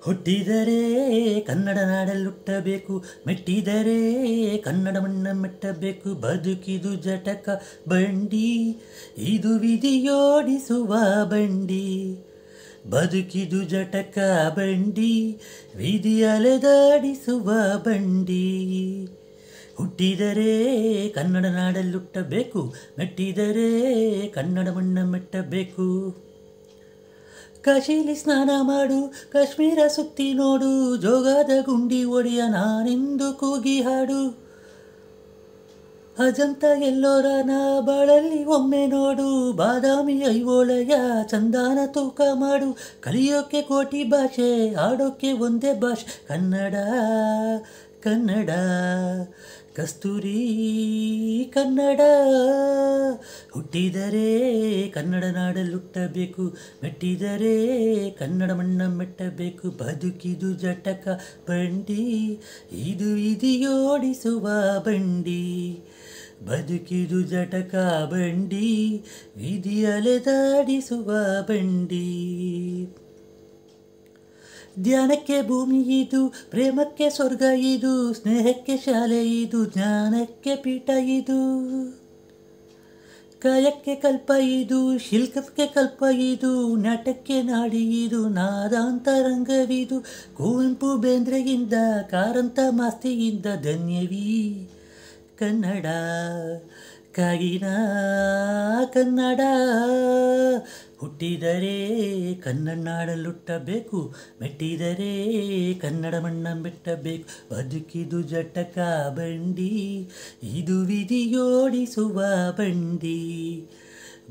ಹುಟ್ಟಿದರೆ ಕನ್ನಡ ನಾಡಲ್ಲುಟ್ಟಬೇಕು, ಮೆಟ್ಟಿದರೆ ಕನ್ನಡ ಮಣ್ಣ ಮೆಟ್ಟಬೇಕು. ಬದುಕಿದು ಜಟಕ ಬಂಡಿ, ಇದು ವಿಧಿಯೋಡಿಸುವ ಬಂಡಿ. ಬದುಕಿದು ಜಟಕ ಬಂಡಿ, ವಿಧಿ ಅಲೆದಾಡಿಸುವ ಬಂಡಿ. ಹುಟ್ಟಿದರೆ ಕನ್ನಡ ನಾಡಲ್ಲುಟ್ಟಬೇಕು, ಮೆಟ್ಟಿದರೆ ಕನ್ನಡ ಮಣ್ಣ ಮೆಟ್ಟಬೇಕು. ಕಾಶಿಲಿ ಸ್ನಾನ ಮಾಡು, ಕಾಶ್ಮೀರ ಸುತ್ತಿ ನೋಡು, ಜೋಗದ ಗುಂಡಿ ಒಡೆಯ ನಾನೆಂದು ಕೂಗಿ ಹಾಡು. ಅಜಂತ ಎಲ್ಲೋರನ ಬಾಳಲ್ಲಿ ಒಮ್ಮೆ ನೋಡು, ಬಾದಾಮಿ ಐಹೊಳೆಯ ಚಂದಾನ ತೂಕ ಮಾಡು. ಕಲಿಯೋಕೆ ಕೋಟಿ ಭಾಷೆ, ಆಡೋಕೆ ಒಂದೇ ಭಾಷೆ, ಕನ್ನಡ ಕನ್ನಡ ಕಸ್ತೂರಿ ಕನ್ನಡ. ಹುಟ್ಟಿದರೆ ಕನ್ನಡ ನಾಡಲ್ಲುಟ್ಟಬೇಕು, ಮೆಟ್ಟಿದರೆ ಕನ್ನಡ ಮಣ್ಣ ಮೆಟ್ಟಬೇಕು. ಬದುಕಿದು ಜಟಕ ಬಂಡಿ, ಇದು ವಿಧಿಯೋಡಿಸುವ ಬಂಡಿ. ಬದುಕಿದು ಜಟಕ ಬಂಡಿ, ವಿಧಿ ಅಲೆದಾಡಿಸುವ ಬಂಡಿ. ಧ್ಯಾನಕ್ಕೆ ಭೂಮಿ ಇದು, ಪ್ರೇಮಕ್ಕೆ ಸ್ವರ್ಗ ಇದು, ಸ್ನೇಹಕ್ಕೆ ಶಾಲೆ ಇದು, ಜ್ಞಾನಕ್ಕೆ ಪೀಠ ಇದು. ಕಾಯಕ್ಕೆ ಕಲ್ಪ ಇದು, ಶಿಲ್ಪಕ್ಕೆ ಕಲ್ಪ ಇದು, ನಾಟಕ್ಕೆ ನಾಡಿ ಇದು, ನಾದಾಂತರಂಗವಿದು. ಕುವೆಂಪು ಬೇಂದ್ರೆಯಿಂದ, ಕಾರಂತ ಮಾಸ್ತಿಯಿಂದ ಧನ್ಯವೀ ಕನ್ನಡ, ಕಾಗಿನ ಕನ್ನಡ. ಹುಟ್ಟಿದರೆ ಕನ್ನಡ ನಾಡಲ್ಲುಟ್ಟಬೇಕು, ಮೆಟ್ಟಿದರೆ ಕನ್ನಡ ಮಣ್ಣ ಮೆಟ್ಟಬೇಕು. ಬದುಕಿದು ಜಟಕ ಬಂಡಿ, ಇದು ವಿಧಿಯೋಡಿಸುವ ಬಂಡಿ.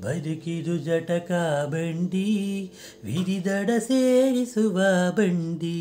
ಬದುಕಿದು ಜಟಕ ಬಂಡಿ, ವಿಧಿ ದಡ ಸೇರಿಸುವ ಬಂಡಿ.